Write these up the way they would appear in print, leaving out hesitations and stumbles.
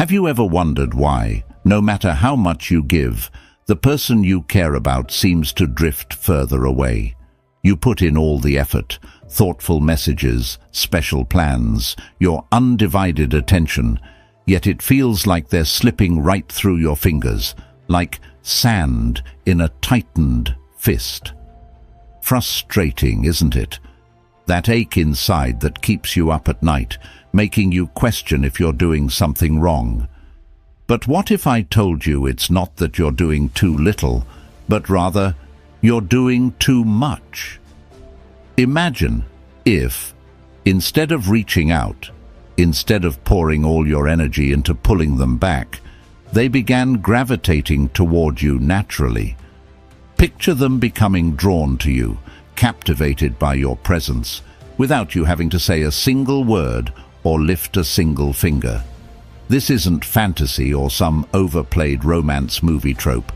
Have you ever wondered why, no matter how much you give, the person you care about seems to drift further away? You put in all the effort, thoughtful messages, special plans, your undivided attention, yet it feels like they're slipping right through your fingers, like sand in a tightened fist. Frustrating, isn't it? That ache inside that keeps you up at night, making you question if you're doing something wrong. But what if I told you it's not that you're doing too little, but rather you're doing too much? Imagine if, instead of reaching out, instead of pouring all your energy into pulling them back, they began gravitating toward you naturally. Picture them becoming drawn to you, captivated by your presence, without you having to say a single word or lift a single finger. This isn't fantasy or some overplayed romance movie trope.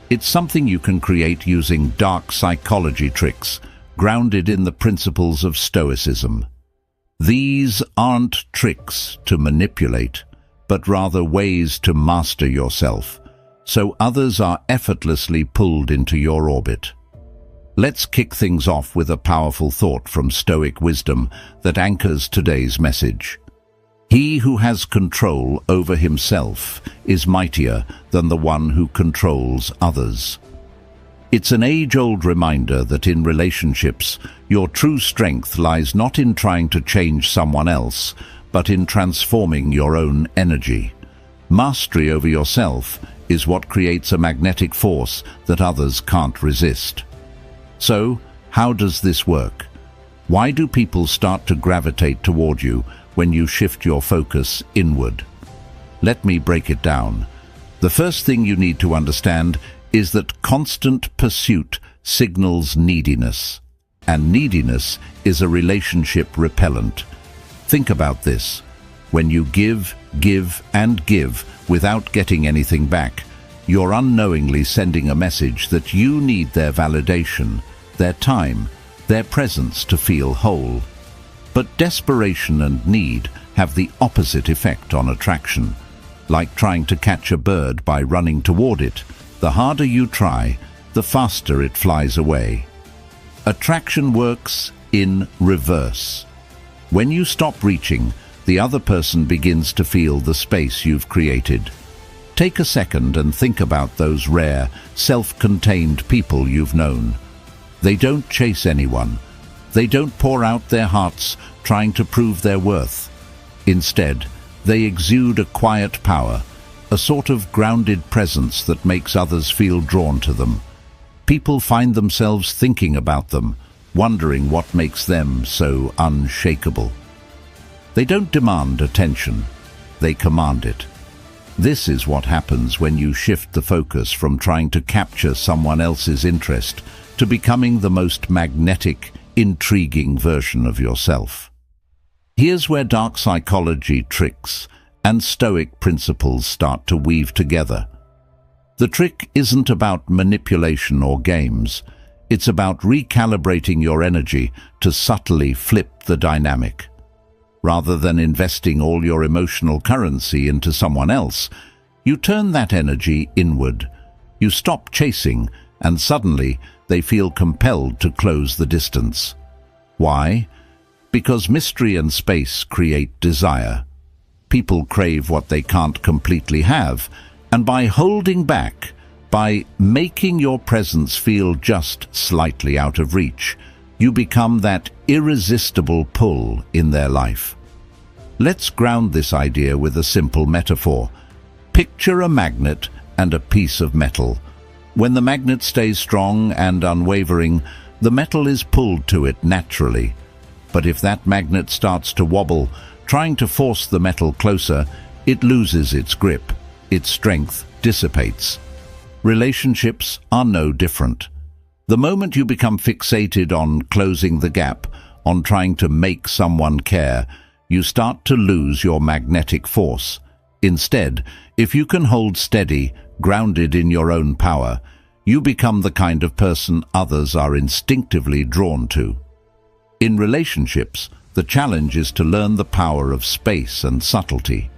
It's something you can create using dark psychology tricks, grounded in the principles of Stoicism. These aren't tricks to manipulate, but rather ways to master yourself, so others are effortlessly pulled into your orbit. Let's kick things off with a powerful thought from Stoic wisdom that anchors today's message. He who has control over himself is mightier than the one who controls others. It's an age-old reminder that in relationships, your true strength lies not in trying to change someone else, but in transforming your own energy. Mastery over yourself is what creates a magnetic force that others can't resist. So, how does this work? Why do people start to gravitate toward you when you shift your focus inward? Let me break it down. The first thing you need to understand is that constant pursuit signals neediness, and neediness is a relationship repellent. Think about this. When you give, and give without getting anything back, you're unknowingly sending a message that you need their validation, their time, their presence to feel whole. But desperation and need have the opposite effect on attraction. Like trying to catch a bird by running toward it, the harder you try, the faster it flies away. Attraction works in reverse. When you stop reaching, the other person begins to feel the space you've created. Take a second and think about those rare, self-contained people you've known. They don't chase anyone. They don't pour out their hearts trying to prove their worth. Instead, they exude a quiet power, a sort of grounded presence that makes others feel drawn to them. People find themselves thinking about them, wondering what makes them so unshakable. They don't demand attention, they command it. This is what happens when you shift the focus from trying to capture someone else's interest to becoming the most magnetic, intriguing version of yourself. Here's where dark psychology tricks and Stoic principles start to weave together. The trick isn't about manipulation or games. It's about recalibrating your energy to subtly flip the dynamic. Rather than investing all your emotional currency into someone else, you turn that energy inward. You stop chasing, and suddenly they feel compelled to close the distance. Why? Because mystery and space create desire. People crave what they can't completely have, and by holding back, by making your presence feel just slightly out of reach, you become that irresistible pull in their life. Let's ground this idea with a simple metaphor. Picture a magnet and a piece of metal. When the magnet stays strong and unwavering, the metal is pulled to it naturally. But if that magnet starts to wobble, trying to force the metal closer, it loses its grip. Its strength dissipates. Relationships are no different. The moment you become fixated on closing the gap, on trying to make someone care, you start to lose your magnetic force. Instead, if you can hold steady, grounded in your own power, you become the kind of person others are instinctively drawn to. In relationships, the challenge is to learn the power of space and subtlety.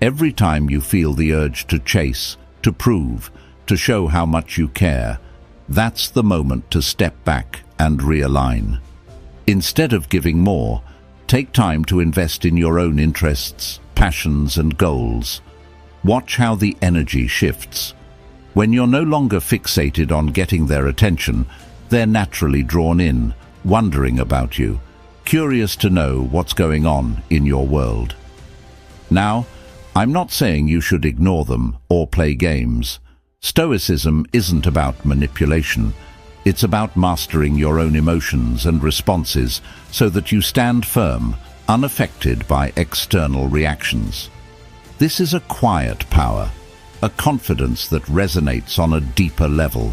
Every time you feel the urge to chase, to prove, to show how much you care, that's the moment to step back and realign. Instead of giving more, take time to invest in your own interests, passions, and goals. Watch how the energy shifts. When you're no longer fixated on getting their attention, they're naturally drawn in, wondering about you, curious to know what's going on in your world. Now, I'm not saying you should ignore them or play games. Stoicism isn't about manipulation. It's about mastering your own emotions and responses so that you stand firm, unaffected by external reactions. This is a quiet power, a confidence that resonates on a deeper level.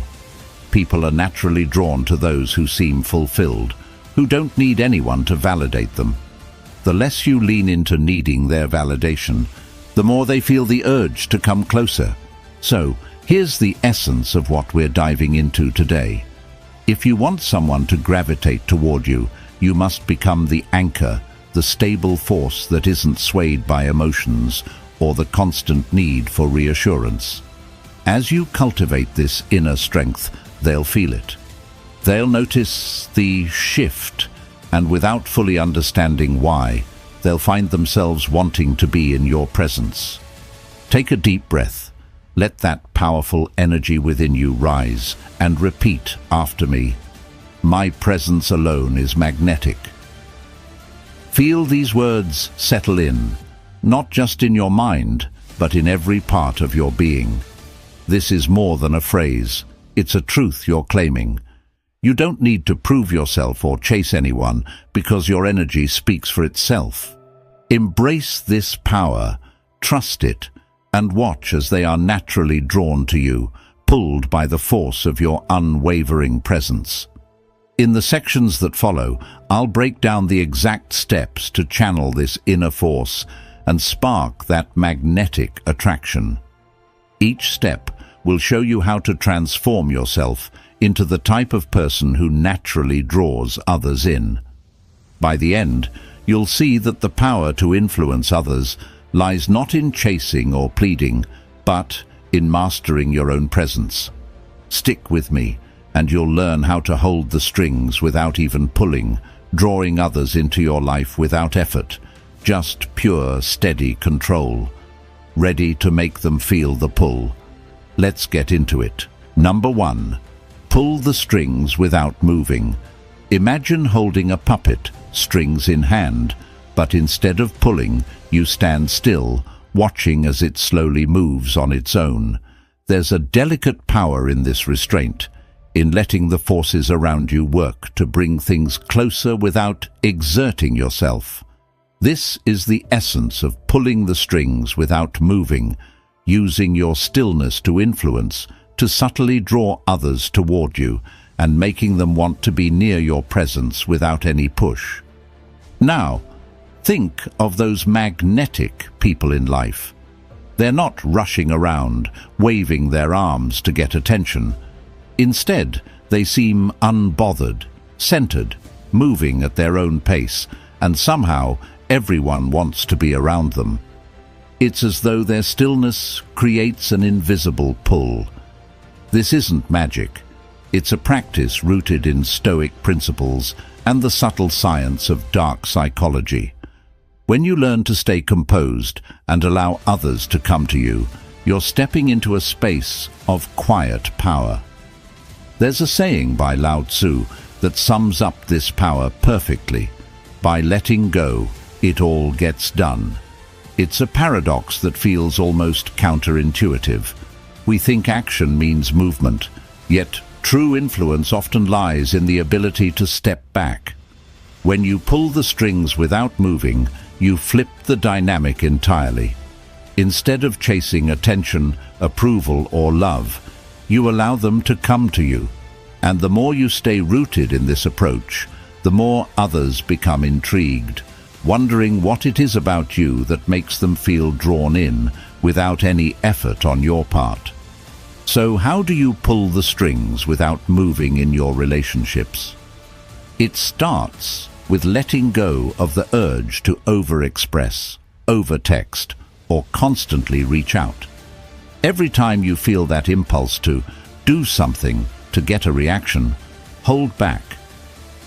People are naturally drawn to those who seem fulfilled, who don't need anyone to validate them. The less you lean into needing their validation, the more they feel the urge to come closer. So, here's the essence of what we're diving into today. If you want someone to gravitate toward you, you must become the anchor, the stable force that isn't swayed by emotions or the constant need for reassurance. As you cultivate this inner strength, they'll feel it. They'll notice the shift, and without fully understanding why, they'll find themselves wanting to be in your presence. Take a deep breath. Let that powerful energy within you rise, and repeat after me. My presence alone is magnetic. Feel these words settle in, not just in your mind, but in every part of your being. This is more than a phrase. It's a truth you're claiming. You don't need to prove yourself or chase anyone because your energy speaks for itself. Embrace this power, trust it, and watch as they are naturally drawn to you, pulled by the force of your unwavering presence. In the sections that follow, I'll break down the exact steps to channel this inner force and spark that magnetic attraction. Each step will show you how to transform yourself into the type of person who naturally draws others in. By the end, you'll see that the power to influence others lies not in chasing or pleading, but in mastering your own presence. Stick with me, and you'll learn how to hold the strings without even pulling, drawing others into your life without effort, just pure, steady control, ready to make them feel the pull. Let's get into it. Number 1. Pull the strings without moving. Imagine holding a puppet, strings in hand, but instead of pulling, you stand still, watching as it slowly moves on its own. There's a delicate power in this restraint, in letting the forces around you work to bring things closer without exerting yourself. This is the essence of pulling the strings without moving, using your stillness to influence, to subtly draw others toward you, and making them want to be near your presence without any push. Now, think of those magnetic people in life. They're not rushing around, waving their arms to get attention. Instead, they seem unbothered, centered, moving at their own pace, and somehow everyone wants to be around them. It's as though their stillness creates an invisible pull. This isn't magic. It's a practice rooted in Stoic principles and the subtle science of dark psychology. When you learn to stay composed and allow others to come to you, you're stepping into a space of quiet power. There's a saying by Lao Tzu that sums up this power perfectly. By letting go, it all gets done. It's a paradox that feels almost counterintuitive. We think action means movement, yet true influence often lies in the ability to step back. When you pull the strings without moving, you flip the dynamic entirely. Instead of chasing attention, approval, or love, you allow them to come to you. And the more you stay rooted in this approach, the more others become intrigued, wondering what it is about you that makes them feel drawn in without any effort on your part. So how do you pull the strings without moving in your relationships? It starts with letting go of the urge to overexpress, overtext, or constantly reach out. Every time you feel that impulse to do something to get a reaction, hold back.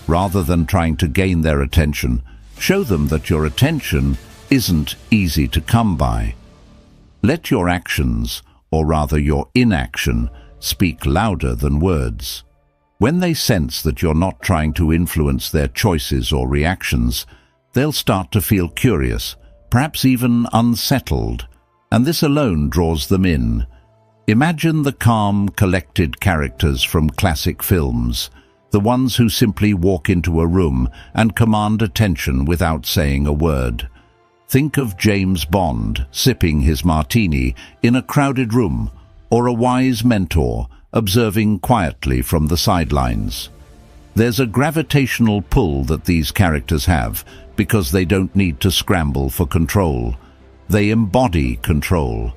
Rather than trying to gain their attention, show them that your attention isn't easy to come by. Let your actions, or rather your inaction, speak louder than words. When they sense that you're not trying to influence their choices or reactions, they'll start to feel curious, perhaps even unsettled, and this alone draws them in. Imagine the calm, collected characters from classic films, the ones who simply walk into a room and command attention without saying a word. Think of James Bond sipping his martini in a crowded room, or a wise mentor observing quietly from the sidelines. There's a gravitational pull that these characters have because they don't need to scramble for control. They embody control.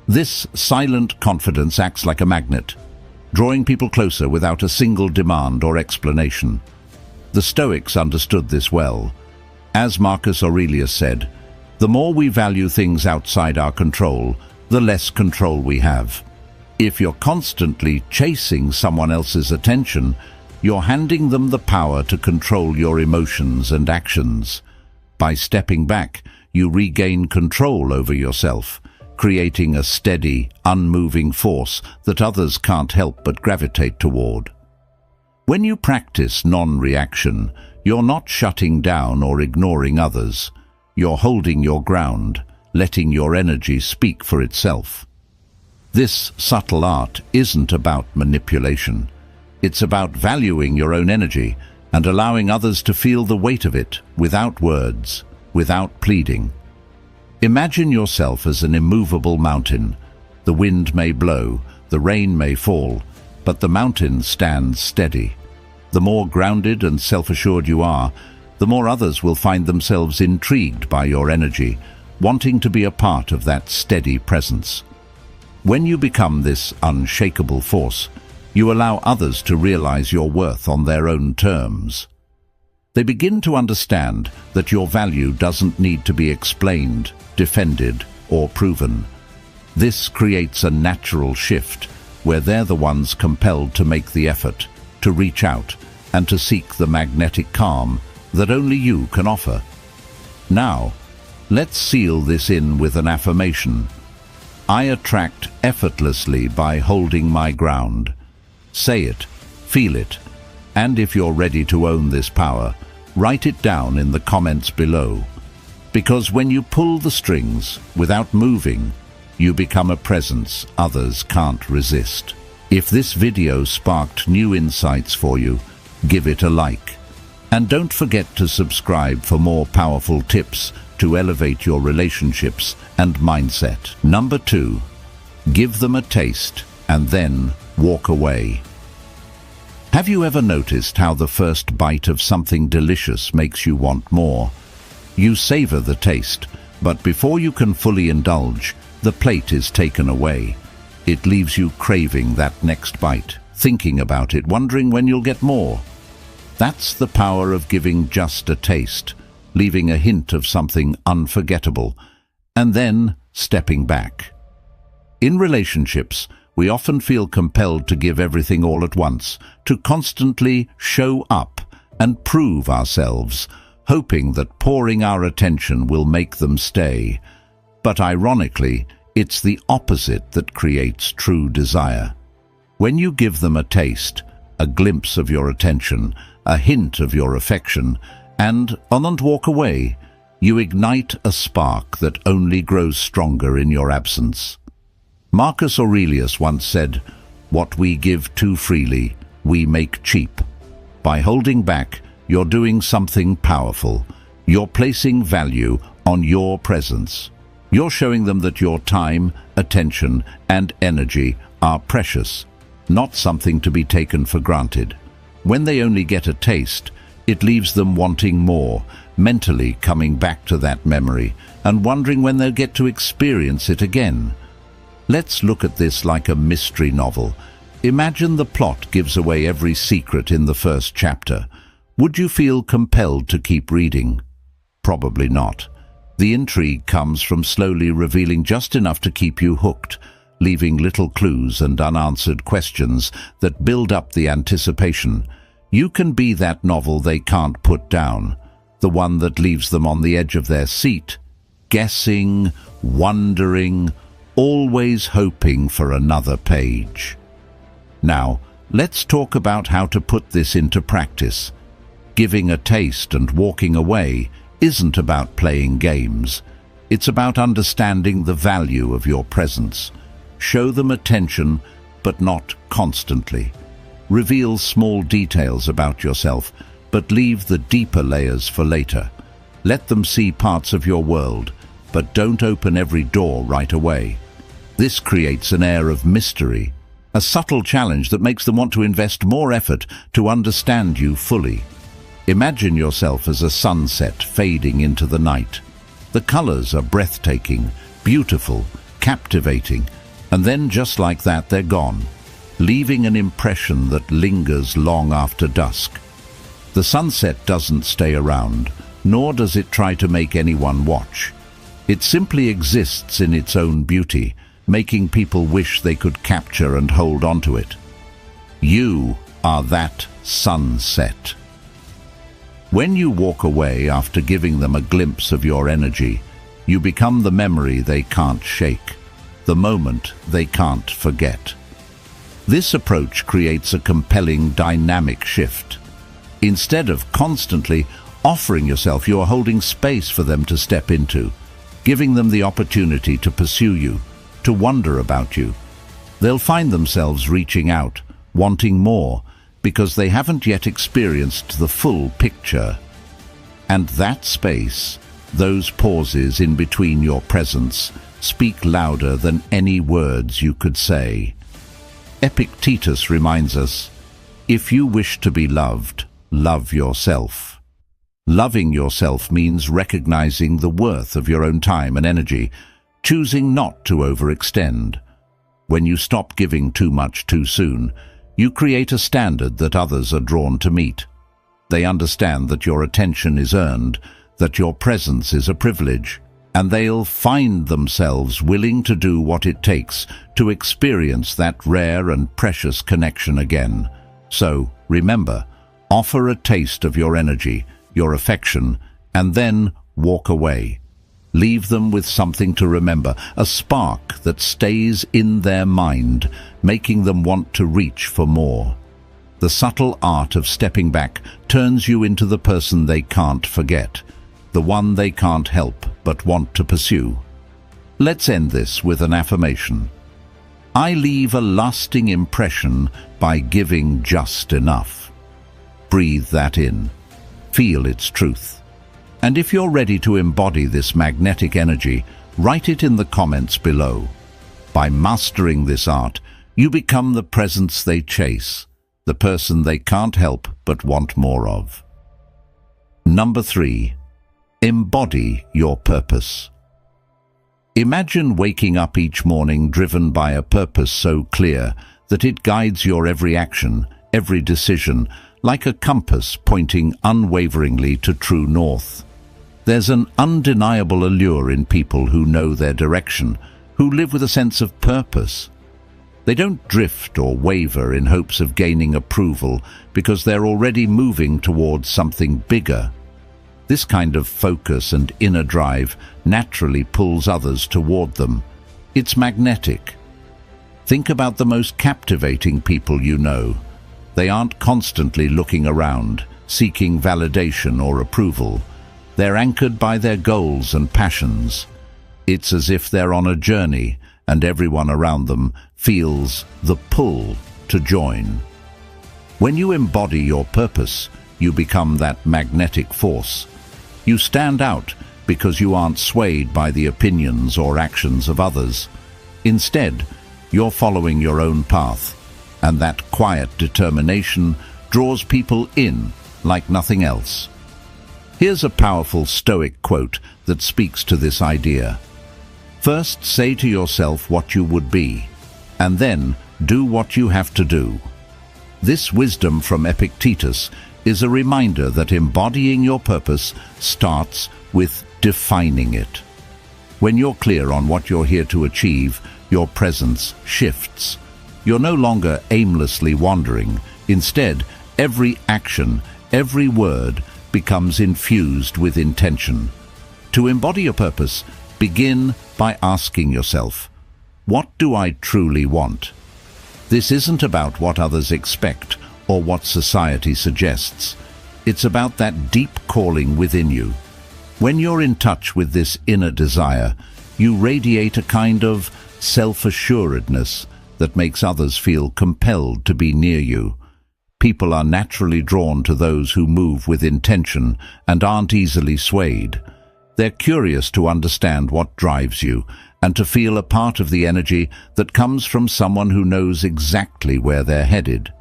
This silent confidence acts like a magnet, drawing people closer without a single demand or explanation. The Stoics understood this well. As Marcus Aurelius said, "The more we value things outside our control, the less control we have." If you're constantly chasing someone else's attention, you're handing them the power to control your emotions and actions. By stepping back, you regain control over yourself, creating a steady, unmoving force that others can't help but gravitate toward. When you practice non-reaction, you're not shutting down or ignoring others. You're holding your ground, letting your energy speak for itself. This subtle art isn't about manipulation. It's about valuing your own energy and allowing others to feel the weight of it without words, without pleading. Imagine yourself as an immovable mountain. The wind may blow, the rain may fall, but the mountain stands steady. The more grounded and self-assured you are, the more others will find themselves intrigued by your energy, wanting to be a part of that steady presence. When you become this unshakable force, you allow others to realize your worth on their own terms. They begin to understand that your value doesn't need to be explained, defended, or proven. This creates a natural shift where they're the ones compelled to make the effort, to reach out, and to seek the magnetic calm that only you can offer. Now, let's seal this in with an affirmation. I attract effortlessly by holding my ground. Say it, feel it, and if you're ready to own this power, write it down in the comments below. Because when you pull the strings without moving, you become a presence others can't resist. If this video sparked new insights for you, give it a like. And don't forget to subscribe for more powerful tips to elevate your relationships and mindset. Number 2, give them a taste and then walk away. Have you ever noticed how the first bite of something delicious makes you want more? You savor the taste, but before you can fully indulge, the plate is taken away. It leaves you craving that next bite, thinking about it, wondering when you'll get more. That's the power of giving just a taste, leaving a hint of something unforgettable, and then stepping back. In relationships, we often feel compelled to give everything all at once, to constantly show up and prove ourselves, hoping that pouring our attention will make them stay. But ironically, it's the opposite that creates true desire. When you give them a taste, a glimpse of your attention, a hint of your affection, and walk away, you ignite a spark that only grows stronger in your absence. Marcus Aurelius once said, "What we give too freely, we make cheap." By holding back, you're doing something powerful. You're placing value on your presence. You're showing them that your time, attention, and energy are precious, not something to be taken for granted. When they only get a taste, it leaves them wanting more, mentally coming back to that memory and wondering when they'll get to experience it again. Let's look at this like a mystery novel. Imagine the plot gives away every secret in the first chapter. Would you feel compelled to keep reading? Probably not. The intrigue comes from slowly revealing just enough to keep you hooked, leaving little clues and unanswered questions that build up the anticipation. You can be that novel they can't put down, the one that leaves them on the edge of their seat, guessing, wondering, always hoping for another page. Now, let's talk about how to put this into practice. Giving a taste and walking away isn't about playing games. It's about understanding the value of your presence. Show them attention, but not constantly. Reveal small details about yourself, but leave the deeper layers for later. Let them see parts of your world, but don't open every door right away. This creates an air of mystery, a subtle challenge that makes them want to invest more effort to understand you fully. Imagine yourself as a sunset fading into the night. The colors are breathtaking, beautiful, captivating, and then just like that they're gone, leaving an impression that lingers long after dusk. The sunset doesn't stay around, nor does it try to make anyone watch. It simply exists in its own beauty, making people wish they could capture and hold onto it. You are that sunset. When you walk away after giving them a glimpse of your energy, you become the memory they can't shake, the moment they can't forget. This approach creates a compelling dynamic shift. Instead of constantly offering yourself, you are holding space for them to step into, giving them the opportunity to pursue you, to wonder about you. They'll find themselves reaching out, wanting more, because they haven't yet experienced the full picture. And that space, those pauses in between your presence, speak louder than any words you could say. Epictetus reminds us, if you wish to be loved, love yourself. Loving yourself means recognizing the worth of your own time and energy, choosing not to overextend. When you stop giving too much too soon, you create a standard that others are drawn to meet. They understand that your attention is earned, that your presence is a privilege, and they'll find themselves willing to do what it takes to experience that rare and precious connection again. So, remember, offer a taste of your energy, your affection, and then walk away. Leave them with something to remember, a spark that stays in their mind, making them want to reach for more. The subtle art of stepping back turns you into the person they can't forget, the one they can't help but want to pursue. Let's end this with an affirmation. I leave a lasting impression by giving just enough. Breathe that in. Feel its truth. And if you're ready to embody this magnetic energy, write it in the comments below. By mastering this art, you become the presence they chase, the person they can't help but want more of. Number 3. Embody your purpose. Imagine waking up each morning driven by a purpose so clear that it guides your every action, every decision, like a compass pointing unwaveringly to true north. There's an undeniable allure in people who know their direction, who live with a sense of purpose. They don't drift or waver in hopes of gaining approval because they're already moving towards something bigger. This kind of focus and inner drive naturally pulls others toward them. It's magnetic. Think about the most captivating people you know. They aren't constantly looking around, seeking validation or approval. They're anchored by their goals and passions. It's as if they're on a journey, and everyone around them feels the pull to join. When you embody your purpose, you become that magnetic force. You stand out because you aren't swayed by the opinions or actions of others. Instead, you're following your own path, and that quiet determination draws people in like nothing else. Here's a powerful Stoic quote that speaks to this idea. First, say to yourself what you would be, and then do what you have to do. This wisdom from Epictetus is a reminder that embodying your purpose starts with defining it. When you're clear on what you're here to achieve, your presence shifts. You're no longer aimlessly wandering. Instead, every action, every word becomes infused with intention. To embody your purpose, begin by asking yourself, what do I truly want? This isn't about what others expect or what society suggests. It's about that deep calling within you. When you're in touch with this inner desire, you radiate a kind of self-assuredness that makes others feel compelled to be near you. People are naturally drawn to those who move with intention and aren't easily swayed. They're curious to understand what drives you and to feel a part of the energy that comes from someone who knows exactly where they're headed.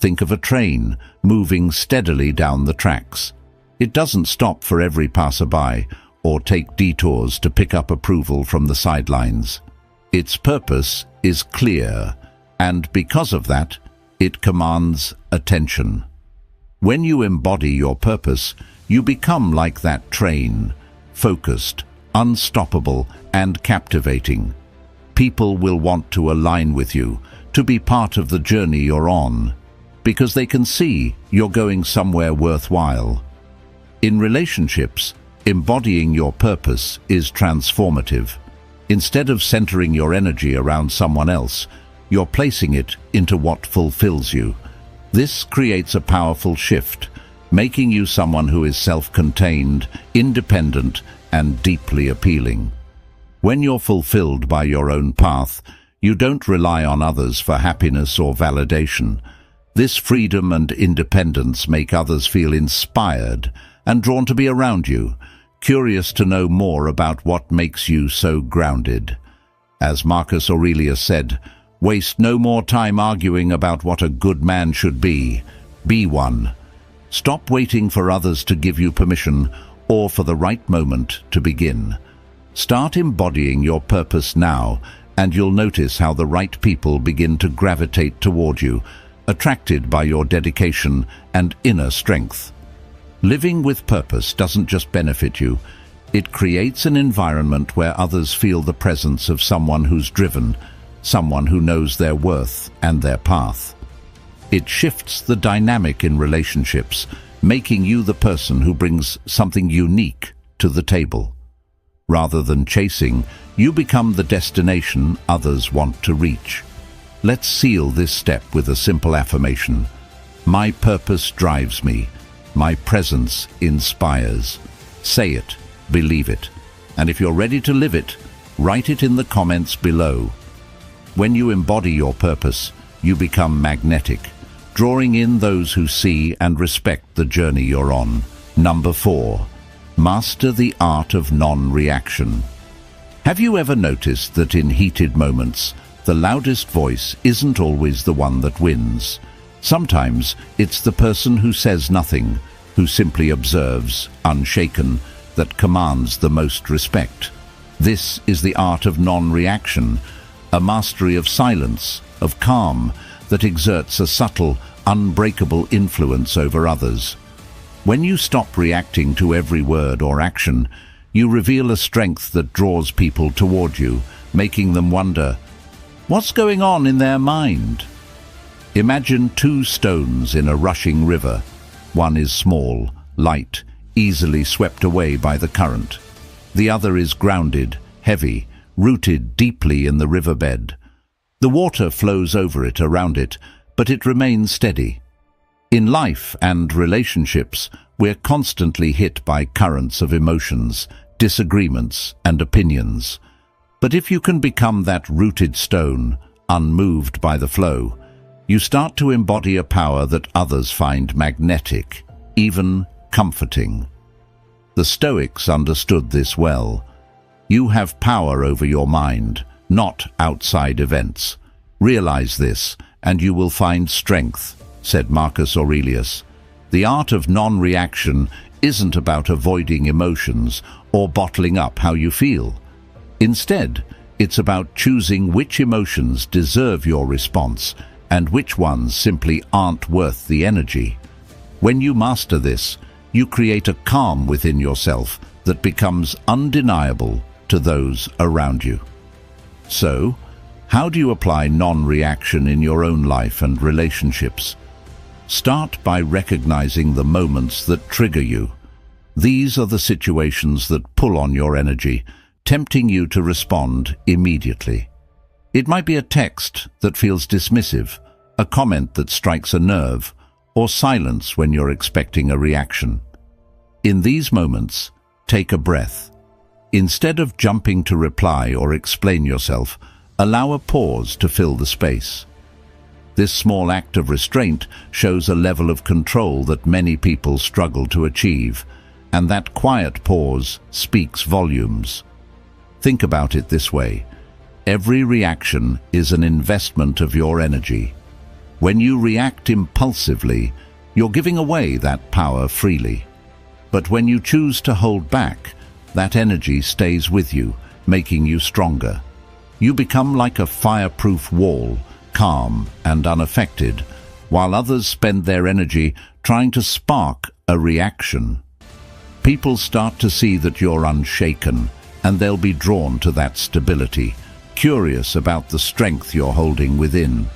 Think of a train moving steadily down the tracks. It doesn't stop for every passerby or take detours to pick up approval from the sidelines. Its purpose is clear, and because of that, it commands attention. When you embody your purpose, you become like that train, focused, unstoppable, and captivating. People will want to align with you, to be part of the journey you're on, because they can see you're going somewhere worthwhile. In relationships, embodying your purpose is transformative. Instead of centering your energy around someone else, you're placing it into what fulfills you. This creates a powerful shift, making you someone who is self-contained, independent, and deeply appealing. When you're fulfilled by your own path, you don't rely on others for happiness or validation. This freedom and independence make others feel inspired and drawn to be around you, curious to know more about what makes you so grounded. As Marcus Aurelius said, "Waste no more time arguing about what a good man should be. Be one." Stop waiting for others to give you permission or for the right moment to begin. Start embodying your purpose now, and you'll notice how the right people begin to gravitate toward you, attracted by your dedication and inner strength. Living with purpose doesn't just benefit you, it creates an environment where others feel the presence of someone who's driven, someone who knows their worth and their path. It shifts the dynamic in relationships, making you the person who brings something unique to the table. Rather than chasing, you become the destination others want to reach. Let's seal this step with a simple affirmation. My purpose drives me. My presence inspires. Say it, believe it, and if you're ready to live it, write it in the comments below. When you embody your purpose, you become magnetic, drawing in those who see and respect the journey you're on. Number 4. Master the art of non-reaction. Have you ever noticed that in heated moments, the loudest voice isn't always the one that wins? Sometimes it's the person who says nothing, who simply observes, unshaken, that commands the most respect. This is the art of non-reaction, a mastery of silence, of calm, that exerts a subtle, unbreakable influence over others. When you stop reacting to every word or action, you reveal a strength that draws people toward you, making them wonder, what's going on in their mind? Imagine two stones in a rushing river. One is small, light, easily swept away by the current. The other is grounded, heavy, rooted deeply in the riverbed. The water flows over it, around it, but it remains steady. In life and relationships, we're constantly hit by currents of emotions, disagreements, and opinions. But if you can become that rooted stone, unmoved by the flow, you start to embody a power that others find magnetic, even comforting. The Stoics understood this well. You have power over your mind, not outside events. Realize this, and you will find strength, said Marcus Aurelius. The art of non-reaction isn't about avoiding emotions or bottling up how you feel. Instead, it's about choosing which emotions deserve your response and which ones simply aren't worth the energy. When you master this, you create a calm within yourself that becomes undeniable to those around you. So, how do you apply non-reaction in your own life and relationships? Start by recognizing the moments that trigger you. These are the situations that pull on your energy, tempting you to respond immediately. It might be a text that feels dismissive, a comment that strikes a nerve, or silence when you're expecting a reaction. In these moments, take a breath. Instead of jumping to reply or explain yourself, allow a pause to fill the space. This small act of restraint shows a level of control that many people struggle to achieve, and that quiet pause speaks volumes. Think about it this way. Every reaction is an investment of your energy. When you react impulsively, you're giving away that power freely. But when you choose to hold back, that energy stays with you, making you stronger. You become like a fireproof wall, calm and unaffected, while others spend their energy trying to spark a reaction. People start to see that you're unshaken, and they'll be drawn to that stability, curious about the strength you're holding within.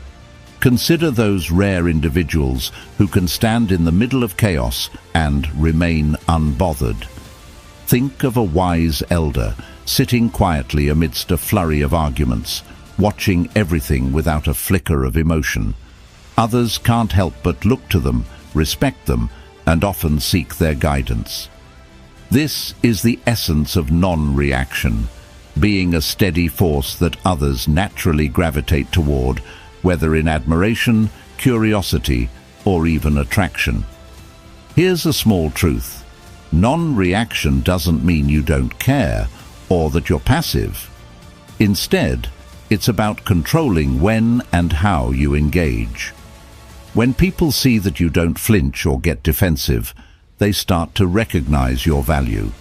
Consider those rare individuals who can stand in the middle of chaos and remain unbothered. Think of a wise elder sitting quietly amidst a flurry of arguments, watching everything without a flicker of emotion. Others can't help but look to them, respect them, and often seek their guidance. This is the essence of non-reaction, being a steady force that others naturally gravitate toward, whether in admiration, curiosity, or even attraction. Here's a small truth. Non-reaction doesn't mean you don't care or that you're passive. Instead, it's about controlling when and how you engage. When people see that you don't flinch or get defensive, they start to recognize your value.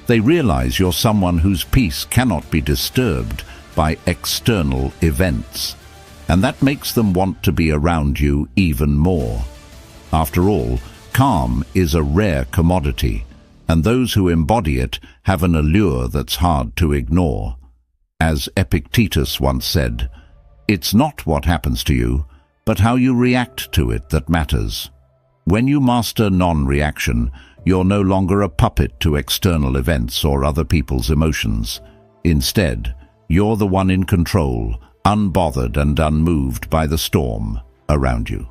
They realize you're someone whose peace cannot be disturbed by external events, and that makes them want to be around you even more. After all, calm is a rare commodity, and those who embody it have an allure that's hard to ignore. As Epictetus once said, "It's not what happens to you, but how you react to it that matters." When you master non-reaction, you're no longer a puppet to external events or other people's emotions. Instead, you're the one in control, unbothered and unmoved by the storm around you.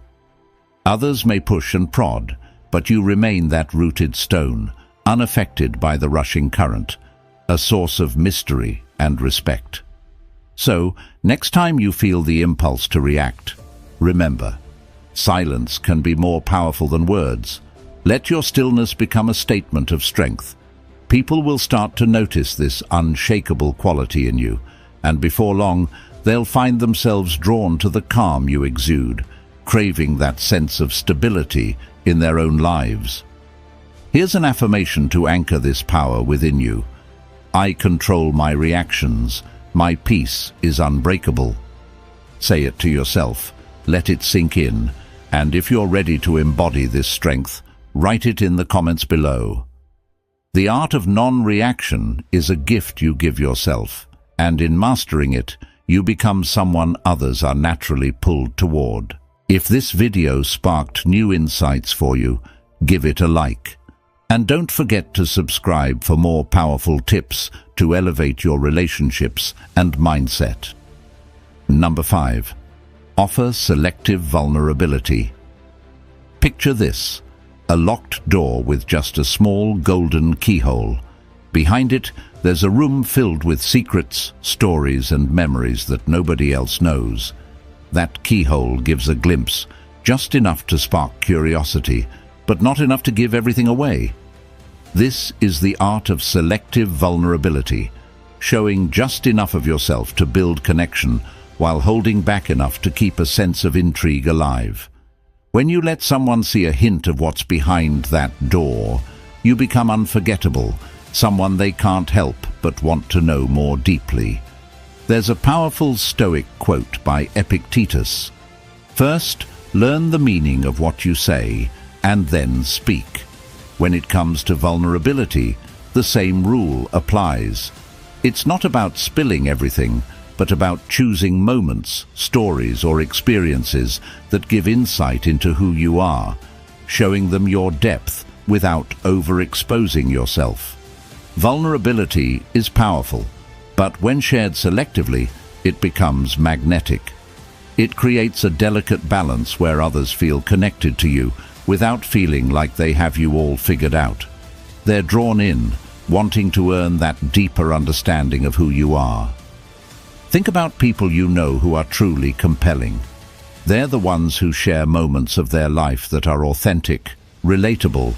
Others may push and prod, but you remain that rooted stone, unaffected by the rushing current, a source of mystery and respect. So, next time you feel the impulse to react, remember, silence can be more powerful than words. Let your stillness become a statement of strength. People will start to notice this unshakable quality in you, and before long, they'll find themselves drawn to the calm you exude, craving that sense of stability in their own lives. Here's an affirmation to anchor this power within you. I control my reactions. My peace is unbreakable. Say it to yourself. Let it sink in. And if you're ready to embody this strength, write it in the comments below. The art of non-reaction is a gift you give yourself, and in mastering it, you become someone others are naturally pulled toward. If this video sparked new insights for you, give it a like. And don't forget to subscribe for more powerful tips to elevate your relationships and mindset. Number 5. Offer selective vulnerability. Picture this, a locked door with just a small golden keyhole. Behind it, there's a room filled with secrets, stories, and memories that nobody else knows. That keyhole gives a glimpse, just enough to spark curiosity, but not enough to give everything away. This is the art of selective vulnerability, showing just enough of yourself to build connection while holding back enough to keep a sense of intrigue alive. When you let someone see a hint of what's behind that door, you become unforgettable, someone they can't help but want to know more deeply. There's a powerful Stoic quote by Epictetus. First, learn the meaning of what you say, and then speak. When it comes to vulnerability, the same rule applies. It's not about spilling everything, but about choosing moments, stories, or experiences that give insight into who you are, showing them your depth without overexposing yourself. Vulnerability is powerful, but when shared selectively, it becomes magnetic. It creates a delicate balance where others feel connected to you without feeling like they have you all figured out. They're drawn in, wanting to earn that deeper understanding of who you are. Think about people you know who are truly compelling. They're the ones who share moments of their life that are authentic, relatable,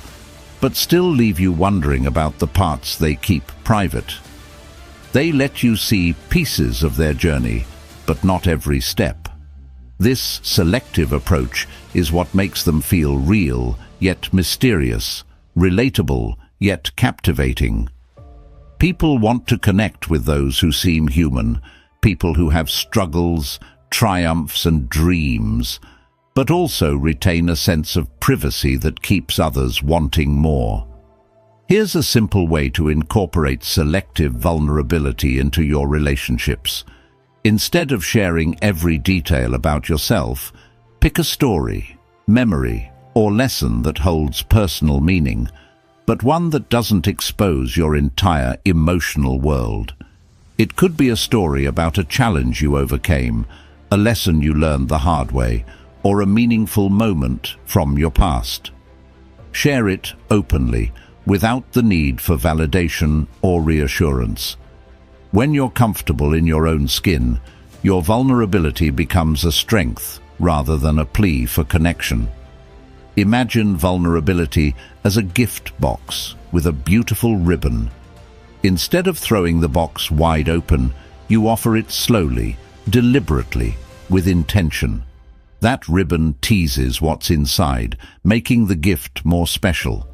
but still leave you wondering about the parts they keep private. They let you see pieces of their journey, but not every step. This selective approach is what makes them feel real, yet mysterious, relatable, yet captivating. People want to connect with those who seem human, people who have struggles, triumphs, and dreams, but also retain a sense of privacy that keeps others wanting more. Here's a simple way to incorporate selective vulnerability into your relationships. Instead of sharing every detail about yourself, pick a story, memory, or lesson that holds personal meaning, but one that doesn't expose your entire emotional world. It could be a story about a challenge you overcame, a lesson you learned the hard way, or a meaningful moment from your past. Share it openly, without the need for validation or reassurance. When you're comfortable in your own skin, your vulnerability becomes a strength rather than a plea for connection. Imagine vulnerability as a gift box with a beautiful ribbon. Instead of throwing the box wide open, you offer it slowly, deliberately, with intention. That ribbon teases what's inside, making the gift more special.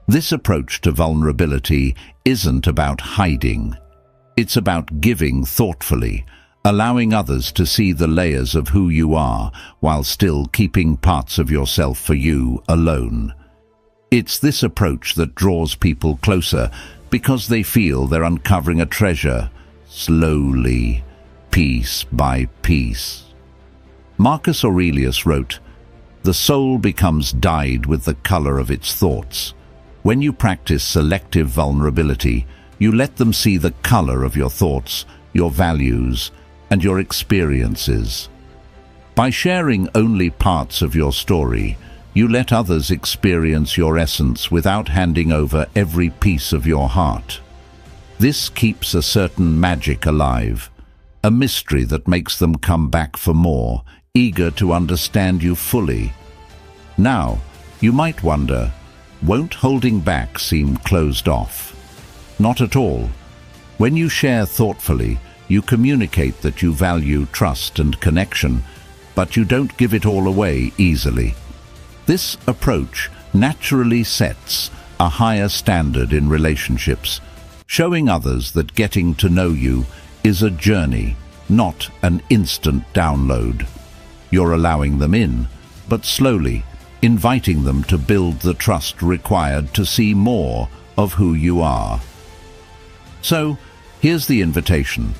This approach to vulnerability isn't about hiding. It's about giving thoughtfully, allowing others to see the layers of who you are while still keeping parts of yourself for you alone. It's this approach that draws people closer because they feel they're uncovering a treasure, slowly, piece by piece. Marcus Aurelius wrote, "The soul becomes dyed with the color of its thoughts." When you practice selective vulnerability, you let them see the color of your thoughts, your values, and your experiences. By sharing only parts of your story, you let others experience your essence without handing over every piece of your heart. This keeps a certain magic alive, a mystery that makes them come back for more, eager to understand you fully. Now, you might wonder, won't holding back seem closed off? Not at all. When you share thoughtfully, you communicate that you value trust and connection, but you don't give it all away easily. This approach naturally sets a higher standard in relationships, showing others that getting to know you is a journey, not an instant download. You're allowing them in, but slowly, inviting them to build the trust required to see more of who you are. So, here's the invitation.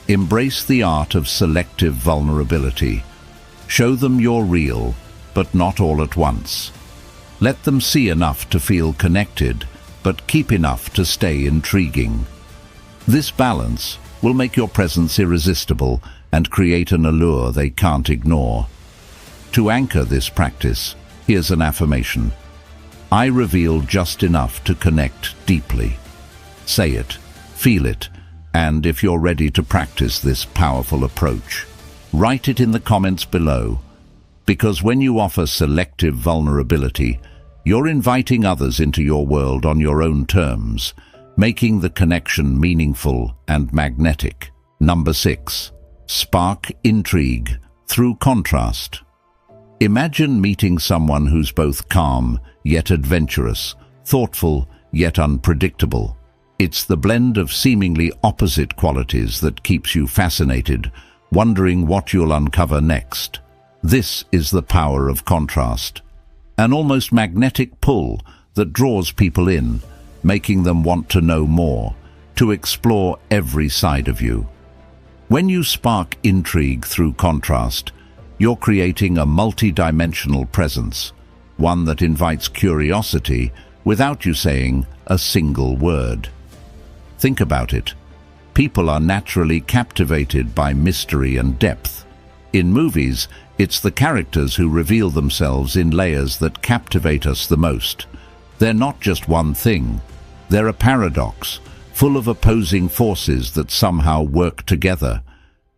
Embrace the art of selective vulnerability. Show them you're real, but not all at once. Let them see enough to feel connected, but keep enough to stay intriguing. This balance will make your presence irresistible and create an allure they can't ignore. To anchor this practice, here's an affirmation. I reveal just enough to connect deeply. Say it, feel it, and if you're ready to practice this powerful approach, write it in the comments below. Because when you offer selective vulnerability, you're inviting others into your world on your own terms, making the connection meaningful and magnetic. Number 6. Spark intrigue through contrast. Imagine meeting someone who's both calm yet adventurous, thoughtful yet unpredictable. It's the blend of seemingly opposite qualities that keeps you fascinated, wondering what you'll uncover next. This is the power of contrast, an almost magnetic pull that draws people in, making them want to know more, to explore every side of you. When you spark intrigue through contrast, you're creating a multi-dimensional presence, one that invites curiosity without you saying a single word. Think about it. People are naturally captivated by mystery and depth. In movies, it's the characters who reveal themselves in layers that captivate us the most. They're not just one thing. They're a paradox, full of opposing forces that somehow work together.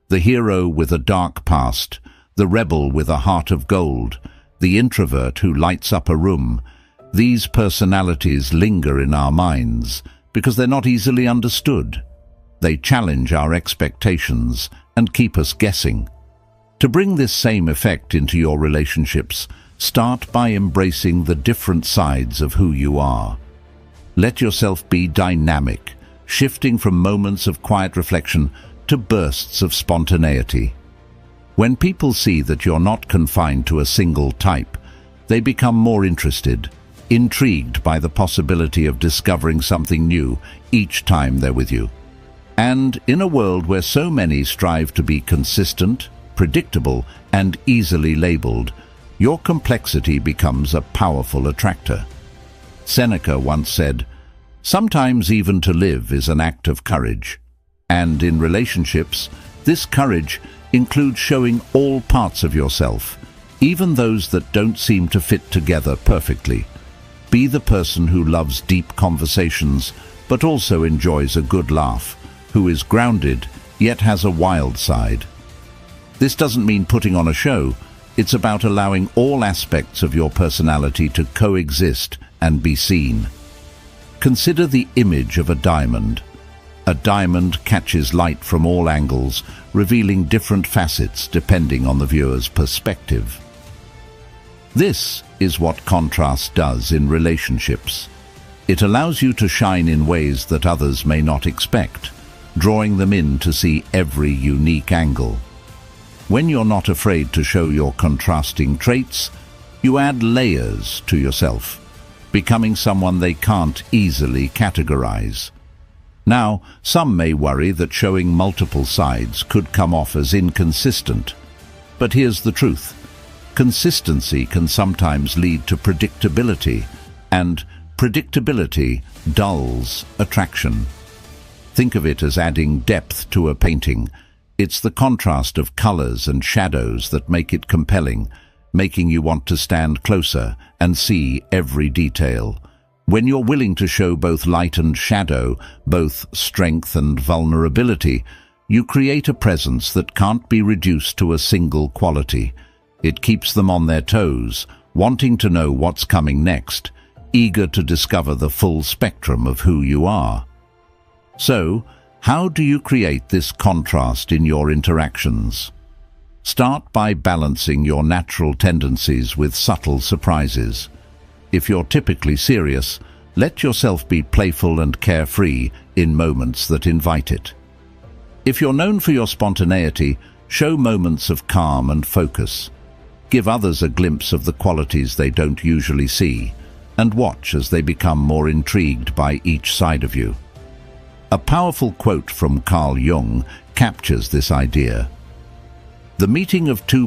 The hero with a dark past, the rebel with a heart of gold, the introvert who lights up a room. These personalities linger in our minds because they're not easily understood. They challenge our expectations and keep us guessing. To bring this same effect into your relationships, start by embracing the different sides of who you are. Let yourself be dynamic, shifting from moments of quiet reflection to bursts of spontaneity. When people see that you're not confined to a single type, they become more interested, intrigued by the possibility of discovering something new each time they're with you. And in a world where so many strive to be consistent, predictable, and easily labeled, your complexity becomes a powerful attractor. Seneca once said, "Sometimes even to live is an act of courage." And in relationships, this courage includes showing all parts of yourself, even those that don't seem to fit together perfectly. Be the person who loves deep conversations, but also enjoys a good laugh, who is grounded, yet has a wild side. This doesn't mean putting on a show. It's about allowing all aspects of your personality to coexist and be seen. Consider the image of a diamond. A diamond catches light from all angles, revealing different facets depending on the viewer's perspective. This is what contrast does in relationships. It allows you to shine in ways that others may not expect, drawing them in to see every unique angle. When you're not afraid to show your contrasting traits, you add layers to yourself, becoming someone they can't easily categorize. Now, some may worry that showing multiple sides could come off as inconsistent. But here's the truth. Consistency can sometimes lead to predictability, and predictability dulls attraction. Think of it as adding depth to a painting. It's the contrast of colors and shadows that make it compelling, making you want to stand closer and see every detail. When you're willing to show both light and shadow, both strength and vulnerability, you create a presence that can't be reduced to a single quality. It keeps them on their toes, wanting to know what's coming next, eager to discover the full spectrum of who you are. So, how do you create this contrast in your interactions? Start by balancing your natural tendencies with subtle surprises. If you're typically serious, let yourself be playful and carefree in moments that invite it. If you're known for your spontaneity, show moments of calm and focus. Give others a glimpse of the qualities they don't usually see, and watch as they become more intrigued by each side of you. A powerful quote from Carl Jung captures this idea. The meeting of two